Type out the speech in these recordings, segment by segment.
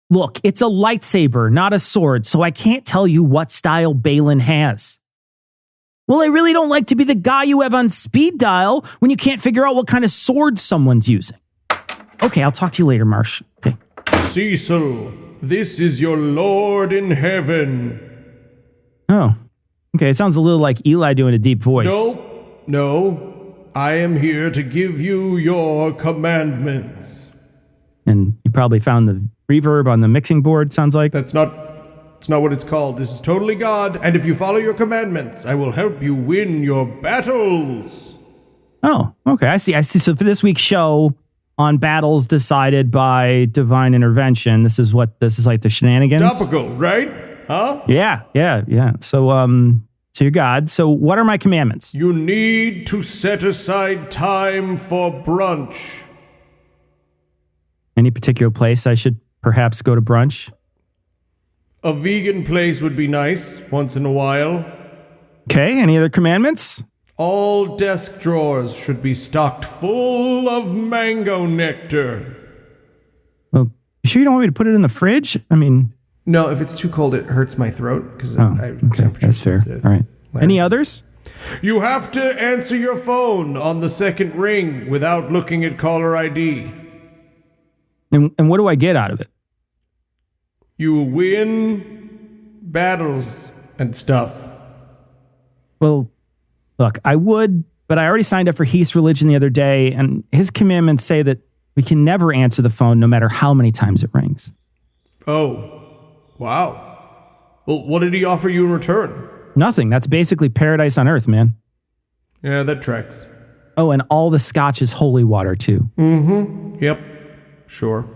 Look, it's a lightsaber, not a sword, so I can't tell you what style Balin has. Well, I really don't like to be the guy you have on speed dial when you can't figure out what kind of sword someone's using. Okay, I'll talk to you later, Marsh. Okay. Cecil, this is your Lord in heaven. Oh, okay. It sounds a little like Eli doing a deep voice. No. I am here to give you your commandments. And you probably found the reverb on the mixing board, sounds like. It's not what it's called. This is totally God, and if you follow your commandments, I will help you win your battles. Oh, okay. I see. So for this week's show on battles decided by divine intervention, this is like the shenanigans. Topical, right? Huh? Yeah. So you're God. So what are my commandments? You need to set aside time for brunch. Any particular place I should perhaps go to brunch? A vegan place would be nice once in a while. Okay, any other commandments? All desk drawers should be stocked full of mango nectar. Well, you sure you don't want me to put it in the fridge? I mean... No, if it's too cold, it hurts my throat. Okay, that's fair. All right. Any others? You have to answer your phone on the second ring without looking at caller ID. And what do I get out of it? You win battles and stuff. Well, look, I would, but I already signed up for Heath's religion the other day, and his commandments say that we can never answer the phone no matter how many times it rings. Oh, wow. Well, what did he offer you in return? Nothing. That's basically paradise on earth, man. Yeah, that tracks. Oh, and all the scotch is holy water, too. Mm-hmm. Yep. Sure.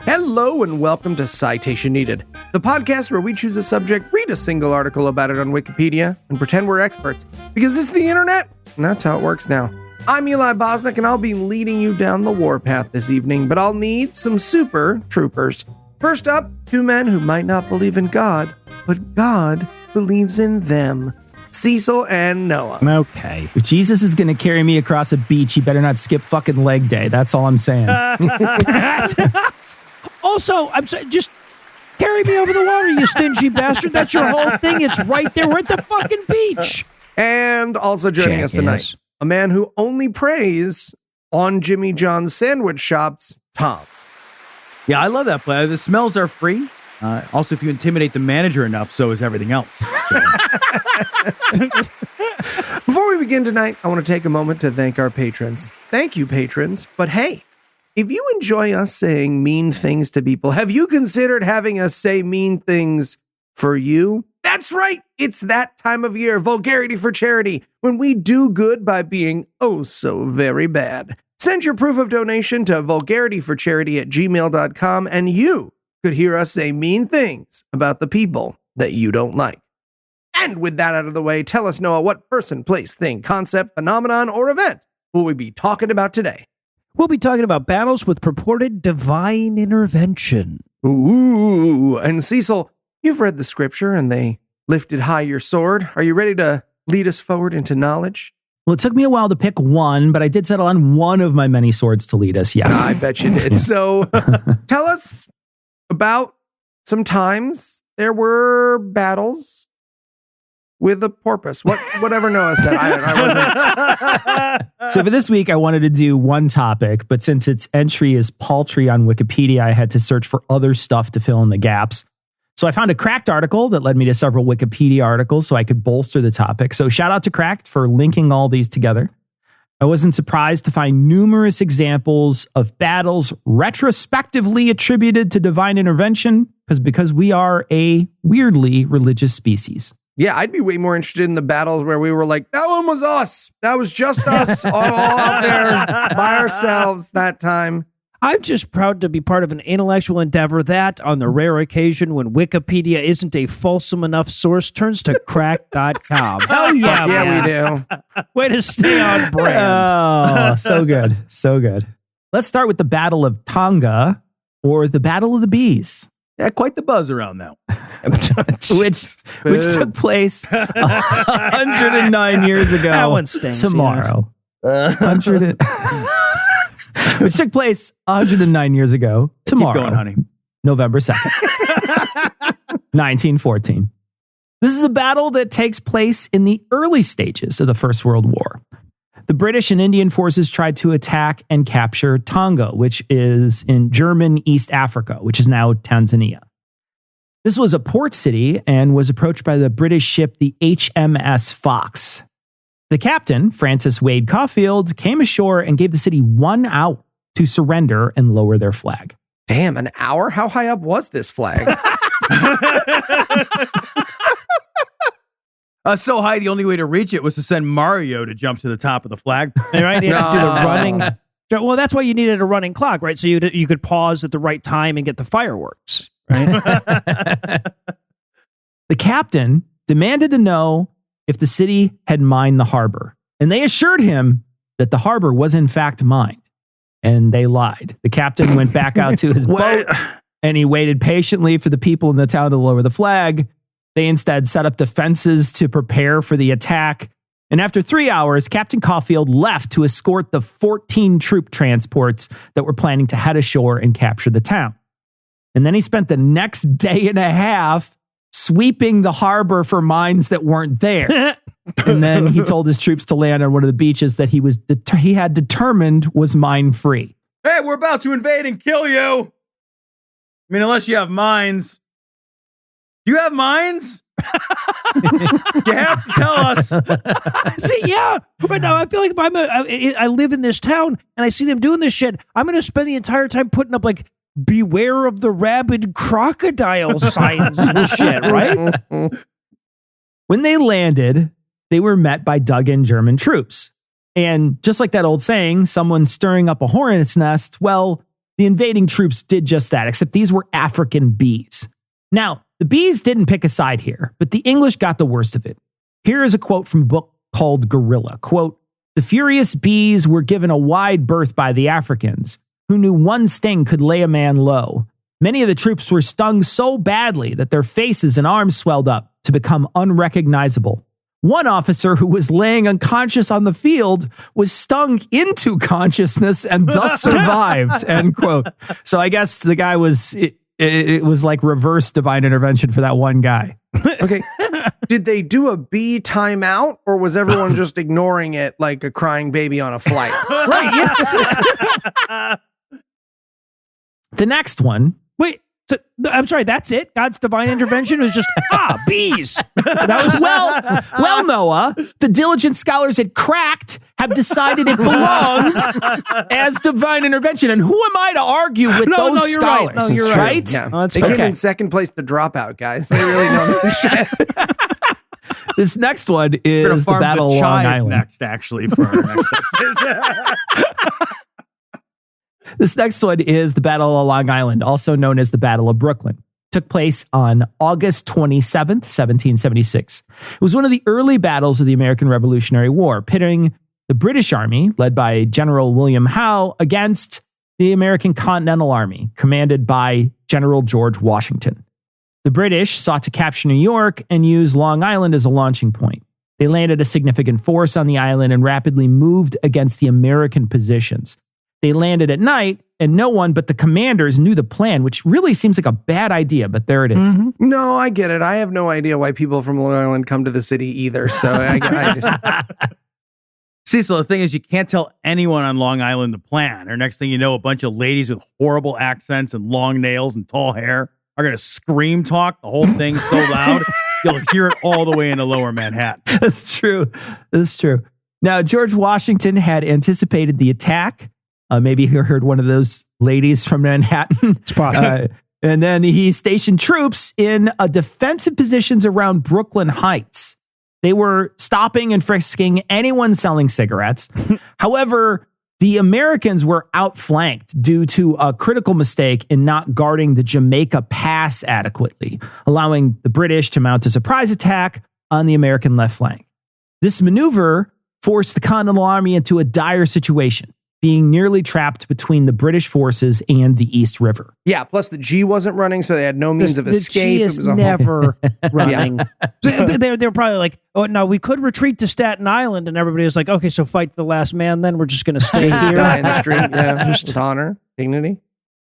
Hello and welcome to Citation Needed, the podcast where we choose a subject, read a single article about it on Wikipedia, and pretend we're experts. Because this is the internet, and that's how it works now. I'm Eli Bosnick, and I'll be leading you down the warpath this evening, but I'll need some super troopers. First up, two men who might not believe in God, but God believes in them. Cecil and Noah. Okay. If Jesus is going to carry me across a beach, he better not skip fucking leg day. That's all I'm saying. Also, I'm sorry, just carry me over the water, you stingy bastard. That's your whole thing. It's right there. We're at the fucking beach. And also joining us tonight, a man who only prays on Jimmy John's sandwich shops, Tom. Yeah, I love that play. The smells are free. Also, if you intimidate the manager enough, so is everything else. So. Before we begin tonight, I want to take a moment to thank our patrons. Thank you, patrons. But hey, if you enjoy us saying mean things to people, have you considered having us say mean things for you? That's right. It's that time of year, Vulgarity for Charity, when we do good by being oh so very bad. Send your proof of donation to vulgarityforcharity@gmail.com and you could hear us say mean things about the people that you don't like. And with that out of the way, tell us, Noah, what person, place, thing, concept, phenomenon, or event will we be talking about today? We'll be talking about battles with purported divine intervention. Ooh, and Cecil, you've read the scripture and they lifted high your sword. Are you ready to lead us forward into knowledge? Well, it took me a while to pick one, but I did settle on one of my many swords to lead us, yes. I bet you did. So tell us about some times there were battles with a porpoise. Whatever Noah said. I wasn't. So for this week, I wanted to do one topic, but since its entry is paltry on Wikipedia, I had to search for other stuff to fill in the gaps. So I found a Cracked article that led me to several Wikipedia articles so I could bolster the topic. So shout out to Cracked for linking all these together. I wasn't surprised to find numerous examples of battles retrospectively attributed to divine intervention because we are a weirdly religious species. Yeah, I'd be way more interested in the battles where we were like, that one was us. That was just us all out there by ourselves that time. I'm just proud to be part of an intellectual endeavor that, on the rare occasion when Wikipedia isn't a fulsome enough source, turns to crack.com. Hell yeah, yeah, man. we do. Way to stay on brand. Oh, Oh, so good. So good. Let's start with the Battle of Tonga, or the Battle of the Bees. Yeah, quite the buzz around that which took place 109 years ago That one stinks, tomorrow. 100 which took place 109 years ago tomorrow. Keep going, honey. November 2nd, 1914. This is a battle that takes place in the early stages of the First World War. The British and Indian forces tried to attack and capture Tonga, which is in German East Africa, which is now Tanzania. This was a port city and was approached by the British ship, the HMS Fox. The captain, Francis Wade Caulfield, came ashore and gave the city 1 hour to surrender and lower their flag. Damn, an hour? How high up was this flag? So high, the only way to reach it was to send Mario to jump to the top of the flag. Right? You have to do the running. Well, that's why you needed a running clock, right? So you could pause at the right time and get the fireworks, right? The captain demanded to know if the city had mined the harbor, and they assured him that the harbor was in fact mined, and they lied. The captain went back out to his boat, and he waited patiently for the people in the town to lower the flag. They instead set up defenses to prepare for the attack. And after 3 hours, Captain Caulfield left to escort the 14 troop transports that were planning to head ashore and capture the town. And then he spent the next day and a half sweeping the harbor for mines that weren't there. And then he told his troops to land on one of the beaches that he had determined was mine-free. Hey, we're about to invade and kill you. I mean, unless you have mines. Do you have mines? You have to tell us. See, yeah. But no, I feel like if I live in this town and I see them doing this shit, I'm going to spend the entire time putting up like beware of the rabid crocodile signs and shit, right? When they landed, they were met by dug-in German troops. And just like that old saying, someone stirring up a hornet's nest, well, the invading troops did just that, except these were African bees. Now, the bees didn't pick a side here, but the English got the worst of it. Here is a quote from a book called Guerrilla. Quote, "The furious bees were given a wide berth by the Africans, who knew one sting could lay a man low. Many of the troops were stung so badly that their faces and arms swelled up to become unrecognizable. One officer who was laying unconscious on the field was stung into consciousness and thus survived," end quote. So I guess the guy was... It was like reverse divine intervention for that one guy. Okay. Did they do a bee timeout, or was everyone just ignoring it like a crying baby on a flight? Right, yes. The next one. Wait, so, I'm sorry, that's it? God's divine intervention was just, bees. That was well, Noah, the diligent scholars at Cracked have decided it belonged as divine intervention. And who am I to argue with those you're scholars? Right. No, you're right. Yeah. Oh, that's they fair. came in second place to Dropout, guys. They really know this shit. This next one We're gonna is the farm Battle of Long chive Island. next, actually, for our next This next one is the Battle of Long Island, also known as the Battle of Brooklyn. Took place on August 27th, 1776. It was one of the early battles of the American Revolutionary War, pitting the British Army, led by General William Howe, against the American Continental Army, commanded by General George Washington. The British sought to capture New York and use Long Island as a launching point. They landed a significant force on the island and rapidly moved against the American positions. They landed at night, and no one but the commanders knew the plan, which really seems like a bad idea, but there it is. Mm-hmm. No, I get it. I have no idea why people from Long Island come to the city either. So See, so the thing is, you can't tell anyone on Long Island the plan. Or next thing you know, a bunch of ladies with horrible accents and long nails and tall hair are going to scream talk the whole thing so loud, you'll hear it all the way into Lower Manhattan. That's true. That's true. Now, George Washington had anticipated the attack. Maybe he heard one of those ladies from Manhattan. It's possible. And then he stationed troops in defensive positions around Brooklyn Heights. They were stopping and frisking anyone selling cigarettes. However, the Americans were outflanked due to a critical mistake in not guarding the Jamaica Pass adequately, allowing the British to mount a surprise attack on the American left flank. This maneuver forced the Continental Army into a dire situation, being nearly trapped between the British forces and the East River. Yeah, plus the G wasn't running, so they had no means of The escape. G It is was a whole- never running. So they're probably like, oh, no, we could retreat to Staten Island. And everybody was like, okay, so fight to the last man then. We're just going to stay here. guy in the street, yeah, with honor, dignity.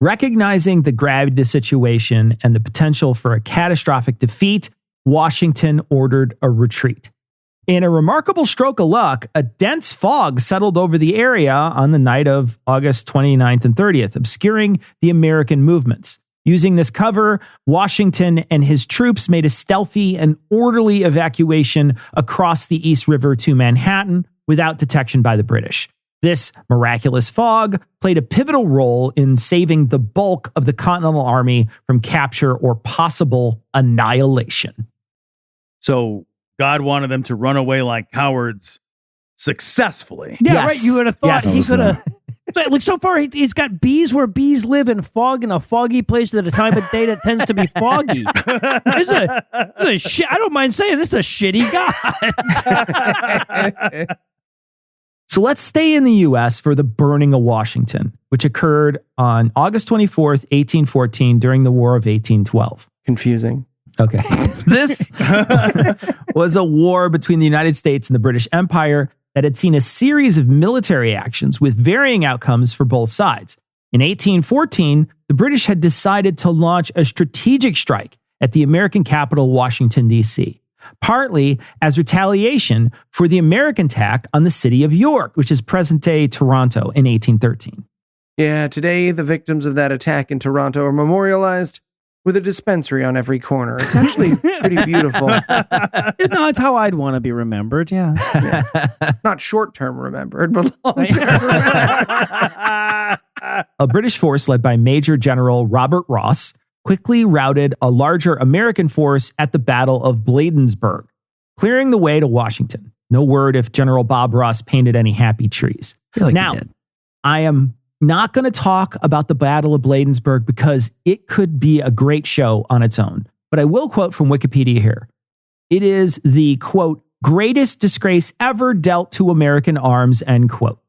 Recognizing the gravity of the situation and the potential for a catastrophic defeat, Washington ordered a retreat. In a remarkable stroke of luck, a dense fog settled over the area on the night of August 29th and 30th, obscuring the American movements. Using this cover, Washington and his troops made a stealthy and orderly evacuation across the East River to Manhattan without detection by the British. This miraculous fog played a pivotal role in saving the bulk of the Continental Army from capture or possible annihilation. So God wanted them to run away like cowards successfully. Yeah, Yes. right. You would have thought Yes. he could have. Like so far, he's got bees where bees live in fog in a foggy place at a time of day that tends to be foggy. It's a shit. I don't mind saying this is a shitty god. So let's stay in the U.S. for the burning of Washington, which occurred on August 24th, 1814, during the War of 1812. Confusing. Okay. This was a war between the United States and the British Empire that had seen a series of military actions with varying outcomes for both sides. In 1814, the British had decided to launch a strategic strike at the American capital, Washington, D.C., partly as retaliation for the American attack on the city of York, which is present-day Toronto, in 1813. Yeah, today the victims of that attack in Toronto are memorialized with a dispensary on every corner. It's actually pretty beautiful. No, it's how I'd want to be remembered. Yeah. Not short-term remembered, but long-term remembered. A British force led by Major General Robert Ross quickly routed a larger American force at the Battle of Bladensburg, clearing the way to Washington. No word if General Bob Ross painted any happy trees. Feel like he Now, did. I am not going to talk about the Battle of Bladensburg because it could be a great show on its own. But I will quote from Wikipedia here. It is the, quote, greatest disgrace ever dealt to American arms, end quote.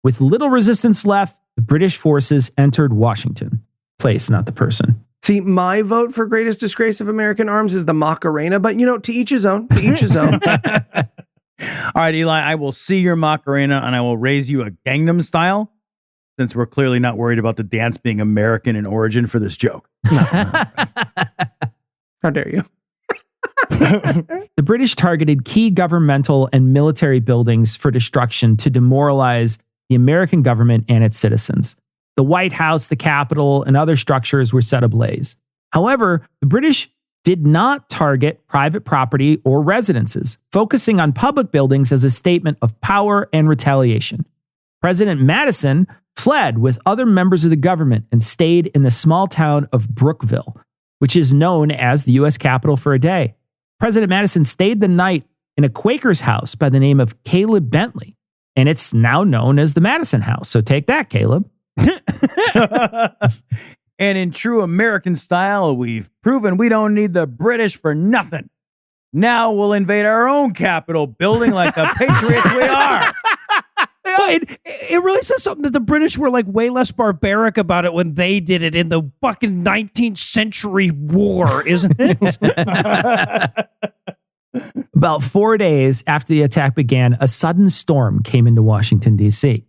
With little resistance left, the British forces entered Washington. Place, not the person. See, my vote for greatest disgrace of American arms is the Macarena, but to each his own. To each his own. All right, Eli, I will see your Macarena and I will raise you a Gangnam Style, since we're clearly not worried about the dance being American in origin for this joke. How dare you? The British targeted key governmental and military buildings for destruction to demoralize the American government and its citizens. The White House, the Capitol, and other structures were set ablaze. However, the British did not target private property or residences, focusing on public buildings as a statement of power and retaliation. President Madison fled with other members of the government and stayed in the small town of Brookville, which is known as the U.S. Capitol for a day. President Madison stayed the night in a Quaker's house by the name of Caleb Bentley, and it's now known as the Madison House. So take that, Caleb. And in true American style, we've proven we don't need the British for nothing. Now we'll invade our own Capitol building like the patriots we are. Well, it really says something that the British were like way less barbaric about it when they did it in the fucking 19th century war, isn't it? About 4 days after the attack began, a sudden storm came into Washington, D.C.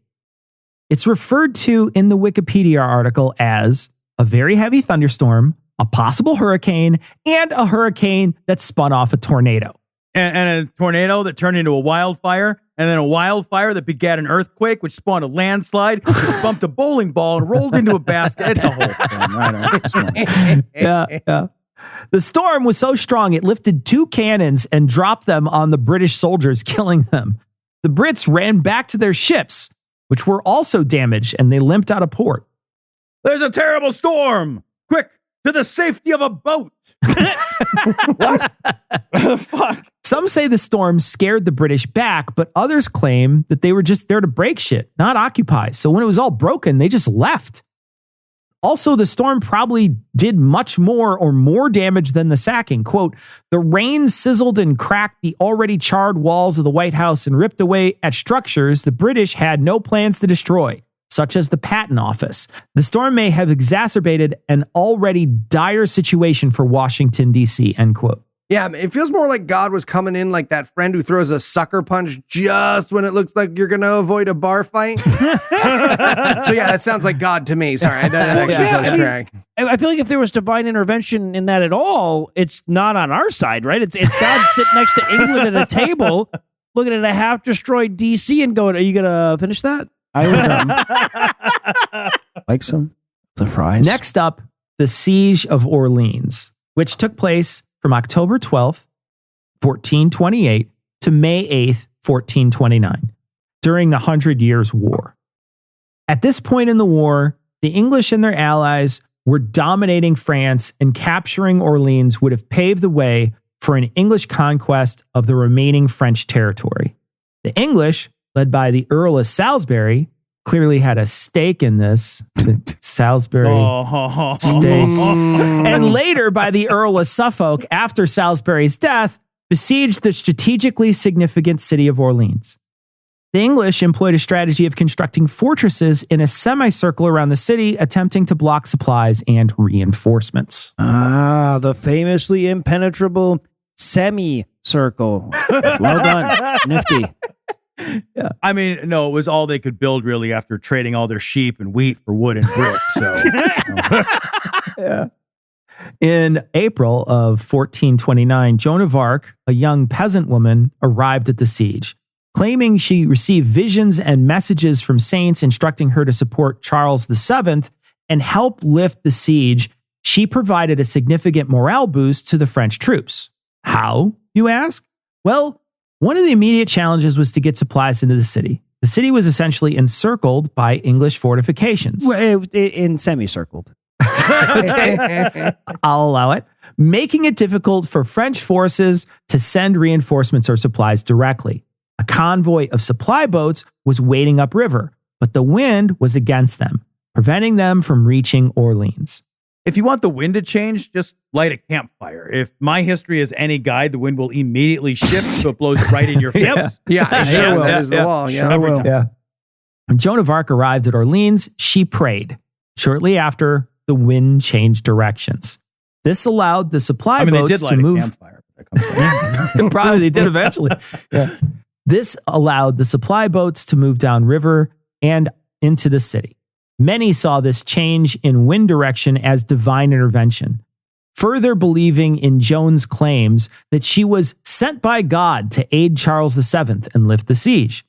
It's referred to in the Wikipedia article as a very heavy thunderstorm, a possible hurricane, and a hurricane that spun off a tornado. And a tornado that turned into a wildfire, and then a wildfire that begat an earthquake, which spawned a landslide, which bumped a bowling ball and rolled into a basket. It's a whole thing. I don't know. Yeah. The storm was so strong, it lifted 2 cannons and dropped them on the British soldiers, killing them. The Brits ran back to their ships, which were also damaged, and they limped out of port. There's a terrible storm. Quick, to the safety of a boat. What? The fuck? Some say the storm scared the British back, but others claim that they were just there to break shit, not occupy. So when it was all broken, they just left. Also, the storm probably did much more or more damage than the sacking. Quote, the rain sizzled and cracked the already charred walls of the White House and ripped away at structures the British had no plans to destroy, such as the Patent Office. The storm may have exacerbated an already dire situation for Washington, D.C., end quote. Yeah, it feels more like God was coming in like that friend who throws a sucker punch just when it looks like you're going to avoid a bar fight. So yeah, that sounds like God to me. Sorry, that actually does track. I feel like if there was divine intervention in that at all, it's not on our side, right? It's God sitting next to England at a table, looking at a half-destroyed DC and going, are you going to finish that? I would like some the fries. Next up, the Siege of Orleans, which took place from October 12th, 1428 to May 8th, 1429, during the 100 Years' War. At this point in the war, the English and their allies were dominating France, and capturing Orleans would have paved the way for an English conquest of the remaining French territory. The English, led by the Earl of Salisbury, clearly had a stake in this. The Salisbury stake. And later by the Earl of Suffolk, after Salisbury's death, besieged the strategically significant city of Orleans. The English employed a strategy of constructing fortresses in a semicircle around the city, attempting to block supplies and reinforcements. Ah, the famously impenetrable semicircle. Well done. Nifty. Yeah. I mean, no, it was all they could build really after trading all their sheep and wheat for wood and brick. So, yeah. In April of 1429, Joan of Arc, a young peasant woman, arrived at the siege, claiming she received visions and messages from saints instructing her to support Charles VII and help lift the siege. She provided a significant morale boost to the French troops. How, you ask? Well, one of the immediate challenges was to get supplies into the city. The city was essentially encircled by English fortifications. In semicircled. Okay. I'll allow it. Making it difficult for French forces to send reinforcements or supplies directly. A convoy of supply boats was waiting upriver, but the wind was against them, preventing them from reaching Orleans. if you want the wind to change, just light a campfire. If my history is any guide, the wind will immediately shift so it blows right in your face. That is the wall. Every time. Yeah. When Joan of Arc arrived at Orleans, she prayed. Shortly after, the wind changed directions. This allowed the supply they boats did to light move. a campfire. That comes out. Probably they did eventually. Yeah. This allowed the supply boats to move downriver and into the city. Many saw this change in wind direction as divine intervention, further believing in Joan's claims that she was sent by God to aid Charles VII and lift the siege.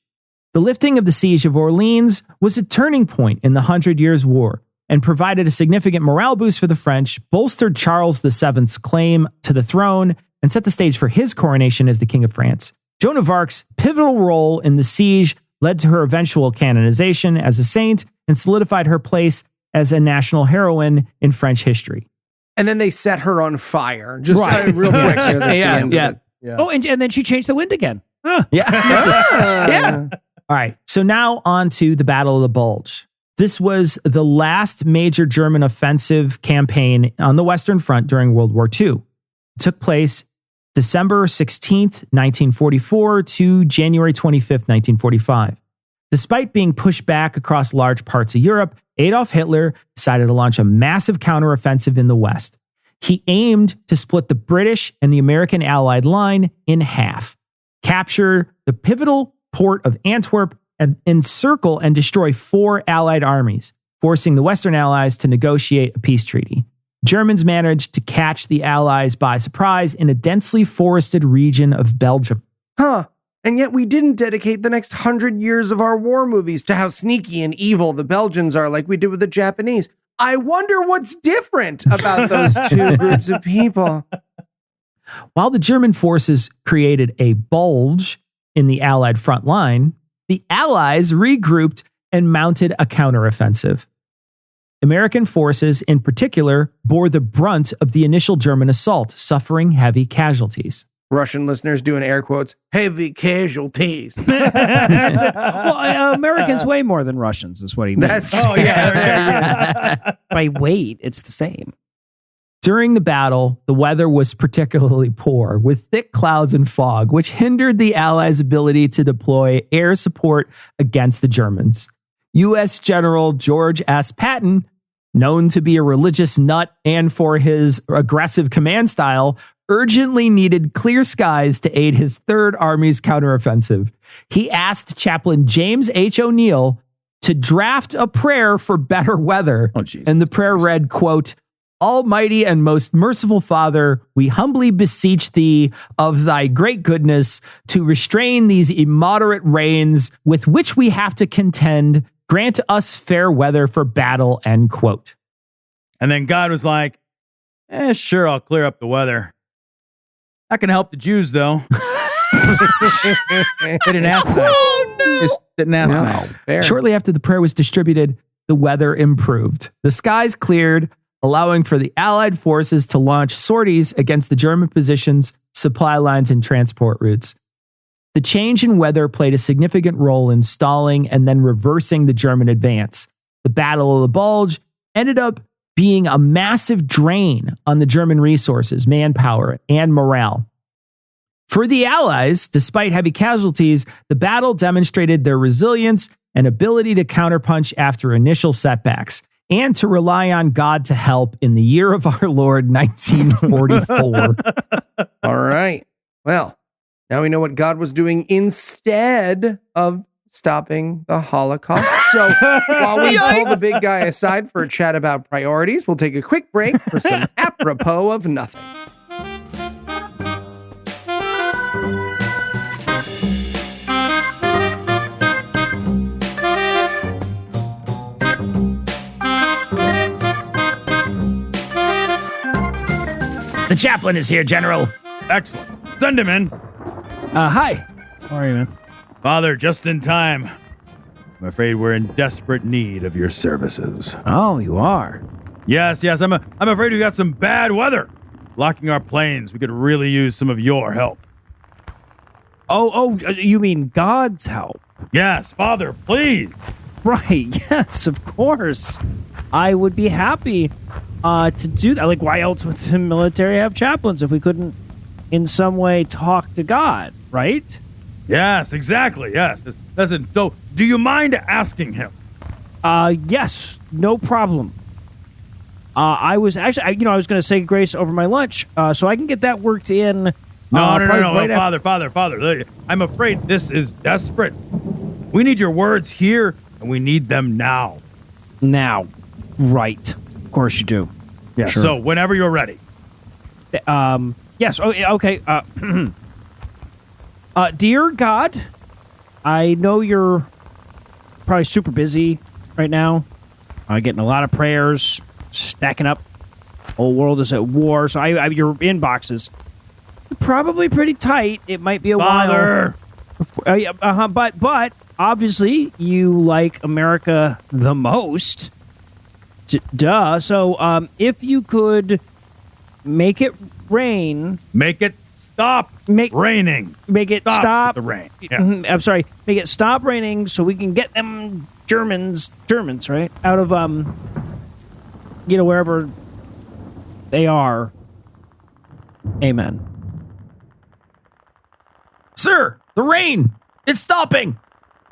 The lifting of the siege of Orleans was a turning point in the 100 Years' War and provided a significant morale boost for the French, bolstered Charles VII's claim to the throne, and set the stage for his coronation as the King of France. Joan of Arc's pivotal role in the siege led to her eventual canonization as a saint and solidified her place as a national heroine in French history. And then they set her on fire. Just real quick here. Yeah. Oh, and then she changed the wind again. Huh. Yeah. All right. So now on to the Battle of the Bulge. This was the last major German offensive campaign on the Western Front during World War II. It took place December 16th, 1944 to January 25th, 1945. Despite being pushed back across large parts of Europe, Adolf Hitler decided to launch a massive counteroffensive in the West. He aimed to split the British and the American Allied line in half, capture the pivotal port of Antwerp, and encircle and destroy 4 Allied armies, forcing the Western Allies to negotiate a peace treaty. Germans managed to catch the Allies by surprise in a densely forested region of Belgium. And yet we didn't dedicate the next 100 years of our war movies to how sneaky and evil the Belgians are like we did with the Japanese. I wonder what's different about those two groups of people. While the German forces created a bulge in the Allied front line, the Allies regrouped and mounted a counteroffensive. American forces, in particular, bore the brunt of the initial German assault, suffering heavy casualties. Russian listeners doing air quotes, heavy casualties. Well, Americans weigh more than Russians is what he means. By weight, it's the same. During the battle, the weather was particularly poor, with thick clouds and fog, which hindered the Allies' ability to deploy air support against the Germans. U.S. General George S. Patton, known to be a religious nut and for his aggressive command style, urgently needed clear skies to aid his Third Army's counteroffensive. He asked Chaplain James H. O'Neill to draft a prayer for better weather. And the prayer read, quote, "Almighty and most merciful Father, we humbly beseech thee of thy great goodness to restrain these immoderate rains with which we have to contend. Grant us fair weather for battle," end quote. And then God was like, sure, I'll clear up the weather. That can help the Jews, though. They didn't ask nice. Just didn't ask nice. Fair. Shortly after the prayer was distributed, the weather improved. The skies cleared, allowing for the Allied forces to launch sorties against the German positions, supply lines, and transport routes. The change in weather played a significant role in stalling and then reversing the German advance. The Battle of the Bulge ended up being a massive drain on the German resources, manpower, and morale. For the Allies, despite heavy casualties, the battle demonstrated their resilience and ability to counterpunch after initial setbacks, and to rely on God to help in the year of our Lord, 1944. All right. Well, now we know what God was doing instead of stopping the Holocaust. So while we pull the big guy aside for a chat about priorities, we'll take a quick break for some apropos of nothing. The chaplain is here, General. Excellent. Send him in. Hi. How are you, man? Father, just in time. I'm afraid we're in desperate need of your services. Oh, you are? Yes. I'm afraid we got some bad weather blocking our planes. We could really use some of your help. Oh, you mean God's help? Yes, Father, please. Right, yes, of course. I would be happy to do that. Like, why else would the military have chaplains if we couldn't in some way talk to God, right? Yes, exactly, yes. Listen, so do you mind asking him? Yes, no problem. I was actually, I was going to say grace over my lunch, so I can get that worked in. No, Father. I'm afraid this is desperate. We need your words here, and we need them now. Now, right. Of course you do. Yeah, sure. So whenever you're ready. Yes, okay. Dear God, I know you're probably super busy right now, getting a lot of prayers, stacking up. Whole world is at war, so your inboxes probably pretty tight. It might be a Father. while. But obviously you like America the most. Duh. So if you could make it rain, Make it stop raining. Make it stop the rain. Yeah. I'm sorry. Make it stop raining so we can get them Germans, right, out of wherever they are. Amen. Sir, the rain, it's stopping.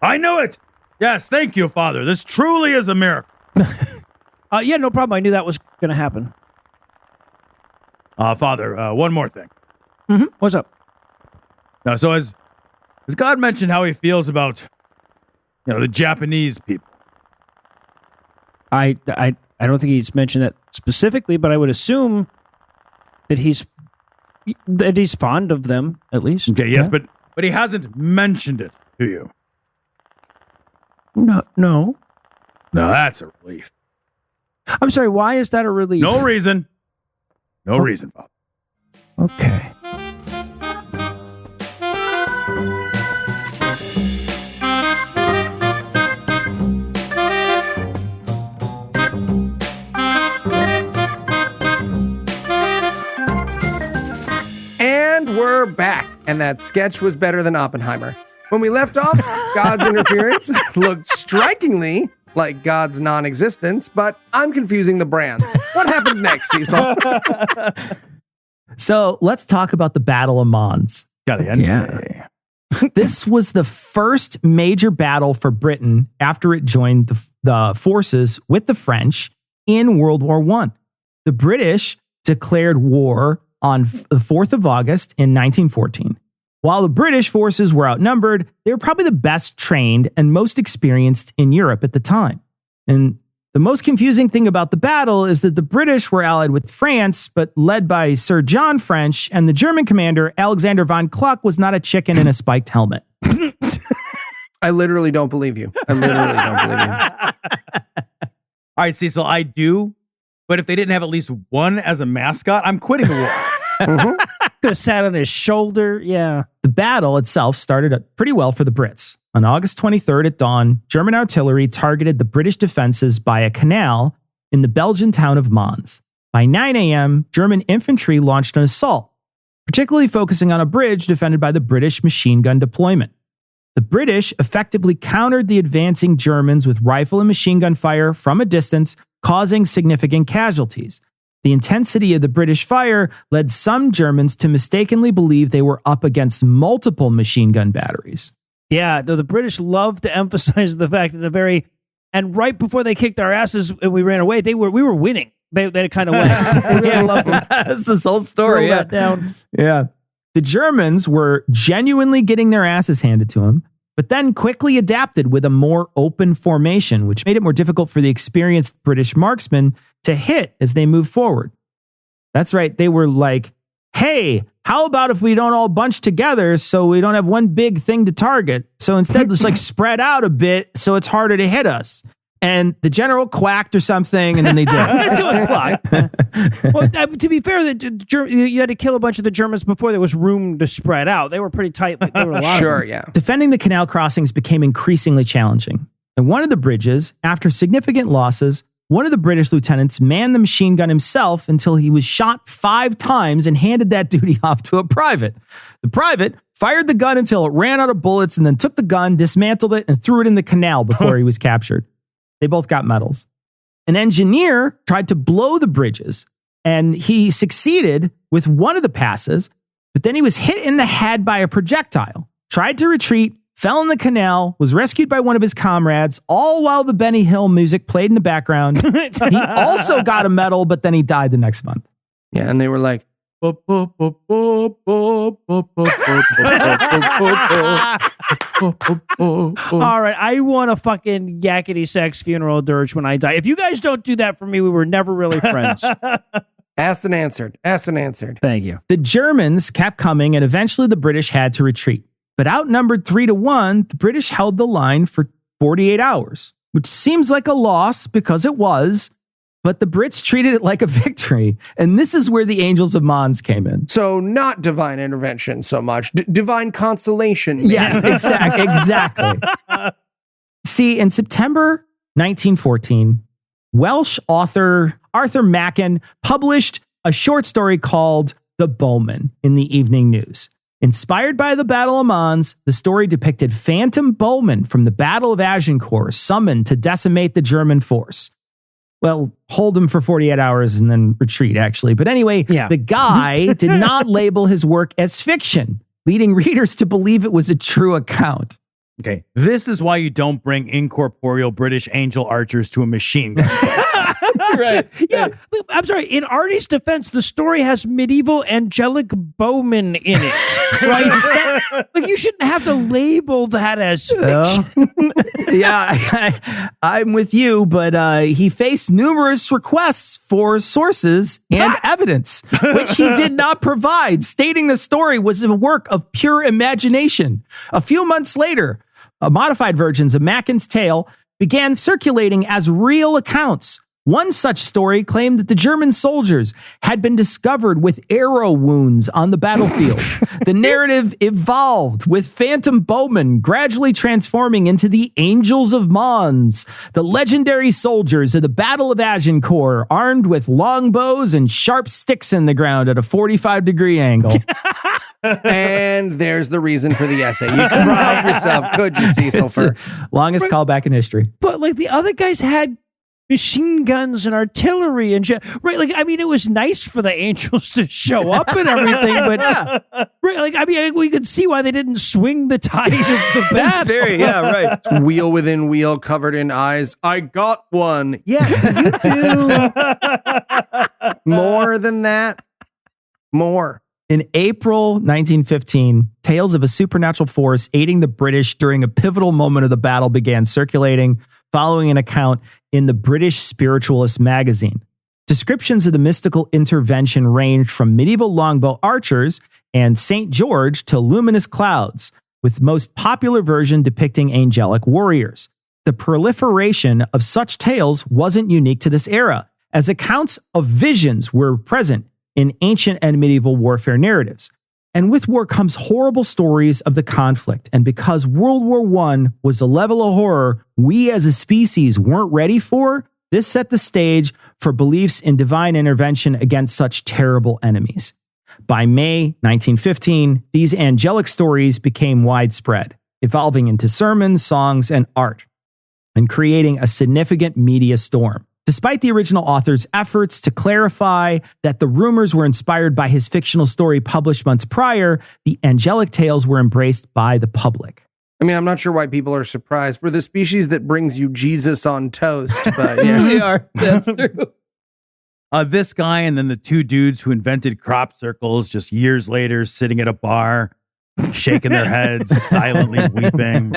I knew it. Yes, thank you, Father. This truly is a miracle. Yeah, no problem. I knew that was going to happen. Father, one more thing. Mm-hmm. What's up? Now, so has God mentioned how he feels about, the Japanese people? I don't think he's mentioned that specifically, but I would assume that he's fond of them, at least. Okay, yes, but he hasn't mentioned it to you. No. No, that's a relief. I'm sorry, why is that a relief? No reason. No reason, Father. Okay. And we're back. and that sketch was better than Oppenheimer. When we left off, God's interference looked strikingly like God's non-existence, but I'm confusing the brands. What happened next, Cecil? So let's talk about the Battle of Mons. Yeah. This was the first major battle for Britain after it joined the forces with the French in World War I. The British declared war on the 4th of August in 1914. While the British forces were outnumbered, they were probably the best trained and most experienced in Europe at the time. And the most confusing thing about the battle is that the British were allied with France, but led by Sir John French, and the German commander, Alexander von Kluck, was not a chicken in a spiked helmet. I literally don't believe you. I literally don't believe you. All right, Cecil, I do. But if they didn't have at least one as a mascot, I'm quitting the war. Could have sat on his shoulder. Yeah. The battle itself started pretty well for the Brits. On August 23rd at dawn, German artillery targeted the British defenses by a canal in the Belgian town of Mons. By 9 a.m., German infantry launched an assault, particularly focusing on a bridge defended by the British machine gun deployment. The British effectively countered the advancing Germans with rifle and machine gun fire from a distance, causing significant casualties. The intensity of the British fire led some Germans to mistakenly believe they were up against multiple machine gun batteries. Yeah, no, the British love to emphasize the fact that and right before they kicked our asses and we ran away, we were winning. They kind of went. They really loved it. That's this whole story. Throw that down. Yeah. The Germans were genuinely getting their asses handed to them, but then quickly adapted with a more open formation, which made it more difficult for the experienced British marksmen to hit as they moved forward. That's right. They were like, hey, how about if we don't all bunch together so we don't have one big thing to target? So instead, let's like spread out a bit so it's harder to hit us. And the general quacked or something, and then they did. That's what it Well, to be fair, you had to kill a bunch of the Germans before there was room to spread out. They were pretty tight. Like, there were a lot Sure, of them. yeah. Defending the canal crossings became increasingly challenging. And one of the bridges, after significant losses, one of the British lieutenants manned the machine gun himself until he was shot 5 times and handed that duty off to a private. The private fired the gun until it ran out of bullets and then took the gun, dismantled it, and threw it in the canal before he was captured. They both got medals. An engineer tried to blow the bridges, and he succeeded with one of the passes, but then he was hit in the head by a projectile, tried to retreat, fell in the canal, was rescued by one of his comrades, all while the Benny Hill music played in the background. He also got a medal, but then he died the next month. Yeah, and they were like, All right, I want a fucking yakety sax funeral dirge when I die. If you guys don't do that for me, we were never really friends. asked and answered. Asked and answered. Thank you. The Germans kept coming, and eventually the British had to retreat. But outnumbered 3-1, the British held the line for 48 hours, which seems like a loss because it was, but the Brits treated it like a victory. And this is where the Angels of Mons came in. So not divine intervention so much. Divine consolation. maybe. Yes, exactly. See, in September 1914, Welsh author Arthur Machen published a short story called The Bowman in the Evening News. Inspired by the Battle of Mons, the story depicted phantom bowmen from the Battle of Agincourt summoned to decimate the German force. Well, hold them for 48 hours and then retreat, actually. But anyway, The guy did not label his work as fiction, leading readers to believe it was a true account. Okay, this is why you don't bring incorporeal British angel archers to a machine gun. Right. Yeah, I'm sorry. In Artie's defense, the story has medieval angelic bowmen in it, right? Like you shouldn't have to label that as fiction. I'm with you, but he faced numerous requests for sources and evidence, which he did not provide, stating the story was a work of pure imagination. A few months later, modified versions of Macken's tale began circulating as real accounts. One such story claimed that the German soldiers had been discovered with arrow wounds on the battlefield. The narrative evolved with phantom bowmen gradually transforming into the Angels of Mons, the legendary soldiers of the Battle of Agincourt, armed with longbows and sharp sticks in the ground at a 45-degree angle. And there's the reason for the essay. You can help yourself, could you, Cecil? It's the longest callback in history. But like the other guys had machine guns and artillery and shit. Right. Like, I mean, it was nice for the Angels to show up and everything, but right. Like, I mean, we could see why they didn't swing the tide of the battle. right. Wheel within wheel covered in eyes. I got one. Yeah, you do. More than that. More. In April 1915, tales of a supernatural force aiding the British during a pivotal moment of the battle began circulating, following an account in the British Spiritualist magazine. Descriptions of the mystical intervention ranged from medieval longbow archers and St. George to luminous clouds, with the most popular version depicting angelic warriors. The proliferation of such tales wasn't unique to this era, as accounts of visions were present in ancient and medieval warfare narratives. And with war comes horrible stories of the conflict. And because World War I was a level of horror we as a species weren't ready for, this set the stage for beliefs in divine intervention against such terrible enemies. By May 1915, these angelic stories became widespread, evolving into sermons, songs, and art, and creating a significant media storm. Despite the original author's efforts to clarify that the rumors were inspired by his fictional story published months prior, the angelic tales were embraced by the public. I mean, I'm not sure why people are surprised. We're the species that brings you Jesus on toast, but yeah. We are. That's true. This guy and then the two dudes who invented crop circles just years later sitting at a bar, shaking their heads, silently weeping.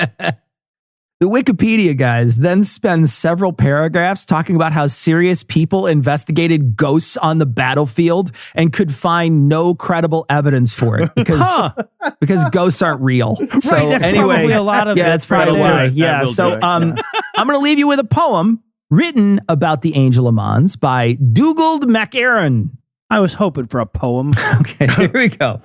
The Wikipedia guys then spend several paragraphs talking about how serious people investigated ghosts on the battlefield and could find no credible evidence for it because ghosts aren't real. So Right, that's anyway, probably a lot of that's probably That'll do why. it. Yeah. That will So do it. I'm going to leave you with a poem written about the Angel of Mons by Dougald MacAaron. I was hoping for a poem. Okay, here we go.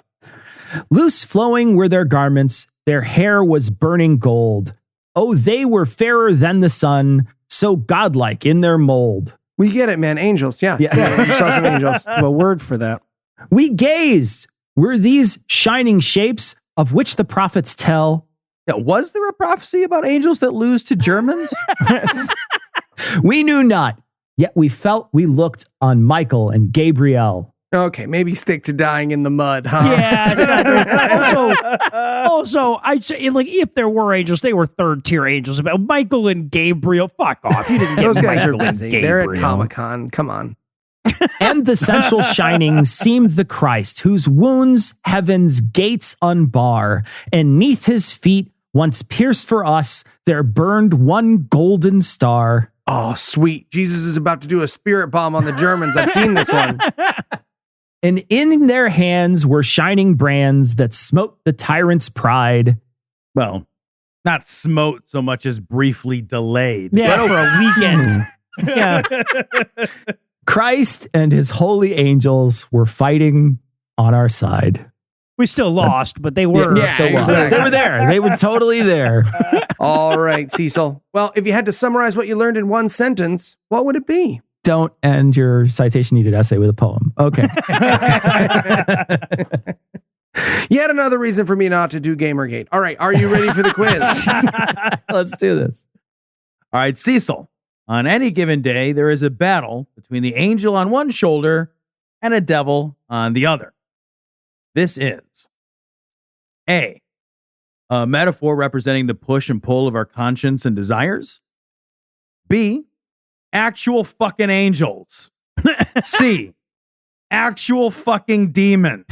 Loose flowing were their garments, their hair was burning gold. Oh, they were fairer than the sun, so godlike in their mold. We get it, man. Angels, yeah. Yeah. You saw some angels. A word for that. We gazed. Were these shining shapes of which the prophets tell? Yeah, was there a prophecy about angels that lose to Germans? We knew not, yet we felt we looked on Michael and Gabriel. Okay, maybe stick to dying in the mud, huh? Yeah. It's not very- also, I'd say, like, if there were angels, they were third-tier angels. About Michael and Gabriel, fuck off. You didn't get Those guys Michael are and busy. Gabriel. They're at Comic-Con. Come on. And the central shining seemed the Christ, whose wounds heaven's gates unbar, and 'neath his feet, once pierced for us, there burned one golden star. Oh, sweet. Jesus is about to do a spirit bomb on the Germans. I've seen this one. And in their hands were shining brands that smote the tyrant's pride. Well, not smote so much as briefly delayed. Yeah, for a weekend. Yeah. Christ and his holy angels were fighting on our side. We still lost, but they were. Yeah, Still lost. exactly. They were there. They were totally there. All right, Cecil. Well, if you had to summarize what you learned in one sentence, what would it be? Don't end your citation needed essay with a poem. Okay. Yet another reason for me not to do Gamergate. All right, are you ready for the quiz? Let's do this. All right, Cecil. On any given day, there is a battle between the angel on one shoulder and a devil on the other. This is A metaphor representing the push and pull of our conscience and desires. B, actual fucking angels. C, actual fucking demons.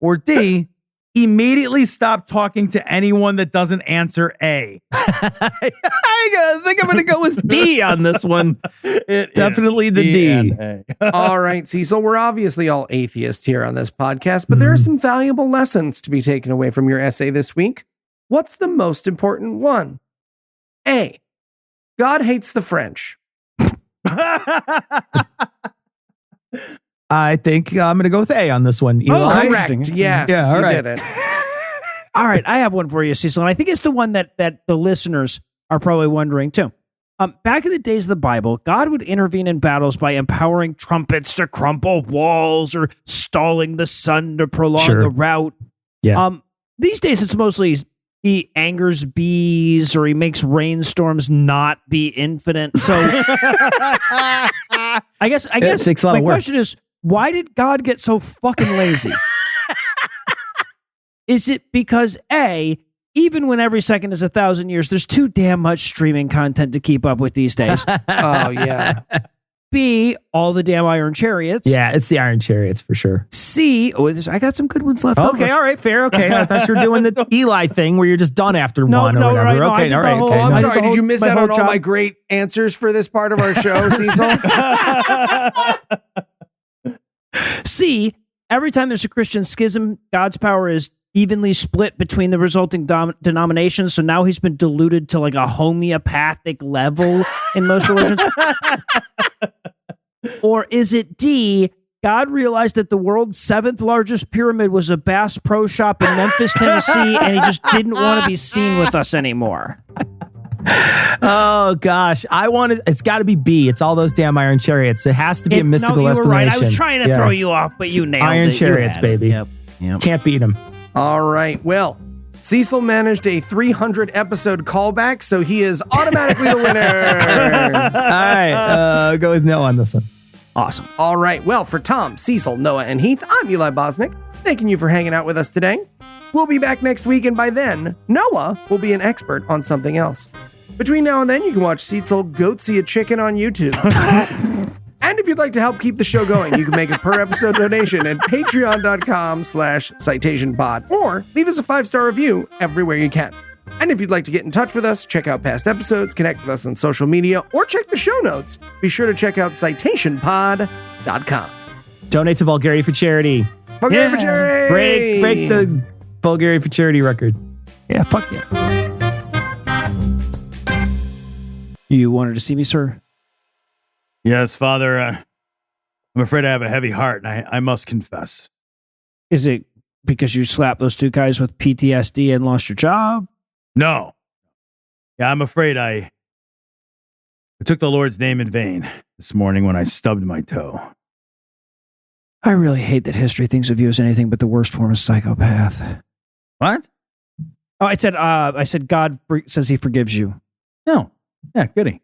Or D, immediately stop talking to anyone that doesn't answer A. I think I'm going to go with D on this one. It Definitely is the D. and A. All right, Cecil, we're obviously all atheists here on this podcast, but there are some valuable lessons to be taken away from your essay this week. What's the most important one? A, God hates the French. I think I'm going to go with A on this one. Eli? Oh, Correct. Yes, Yeah, all you right. did it. All right, I have one for you, Cecil, and I think it's the one that the listeners are probably wondering too. Back in the days of the Bible, God would intervene in battles by empowering trumpets to crumple walls or stalling the sun to prolong Sure. the route. Yeah. These days, it's mostly he angers bees or he makes rainstorms not be infinite. So I guess takes a lot my of work. question is, why did God get so fucking lazy? Is it because A, even when every second is 1,000 years, there's too damn much streaming content to keep up with these days? Oh, yeah. B, all the damn Iron Chariots. Yeah, it's the Iron Chariots for sure. C, I got some good ones left Okay, over. all right, fair. Okay, I thought you were doing the Eli thing where you're just done after No, one or no, whatever. right, no, I okay, did all the right. whole- Okay. Oh, I'm I did sorry. the Did you whole- miss my out whole on all job. my great answers for this part of our show, Cecil? C, every time there's a Christian schism, God's power is evenly split between the resulting denominations. So now he's been diluted to like a homeopathic level in most religions. Or is it D, God realized that the world's 7th largest pyramid was a Bass Pro Shop in Memphis, Tennessee, and he just didn't want to be seen with us anymore. Oh gosh, it's got to be B. It's all those damn Iron Chariots. It has to be a mystical you were explanation. right. I was trying to Yeah. throw you off, but you nailed Iron it. You Chariots, had it. baby. Yep. Can't beat them. All right. Well, Cecil managed a 300 episode callback, so he is automatically the winner. All right, go with no on this one. Awesome. All right. Well, for Tom, Cecil, Noah, and Heath, I'm Eli Bosnick. Thanking you for hanging out with us today. We'll be back next week, and by then, Noah will be an expert on something else. Between now and then, you can watch Cecil goatsy a chicken on YouTube. And if you'd like to help keep the show going, you can make a per episode donation at patreon.com/citationpod or leave us a 5-star review everywhere you can. And if you'd like to get in touch with us, check out past episodes, connect with us on social media, or check the show notes, be sure to check out citationpod.com. Donate to Bulgaria for charity. Bulgaria for charity! Break the Bulgaria for charity record. Yeah, fuck yeah. You wanted to see me, sir? Yes, Father. I'm afraid I have a heavy heart, and I must confess. Is it because you slapped those two guys with PTSD and lost your job? No. Yeah, I'm afraid I took the Lord's name in vain this morning when I stubbed my toe. I really hate that history thinks of you as anything but the worst form of psychopath. What? Oh, I said God says he forgives you. No. Yeah, goody.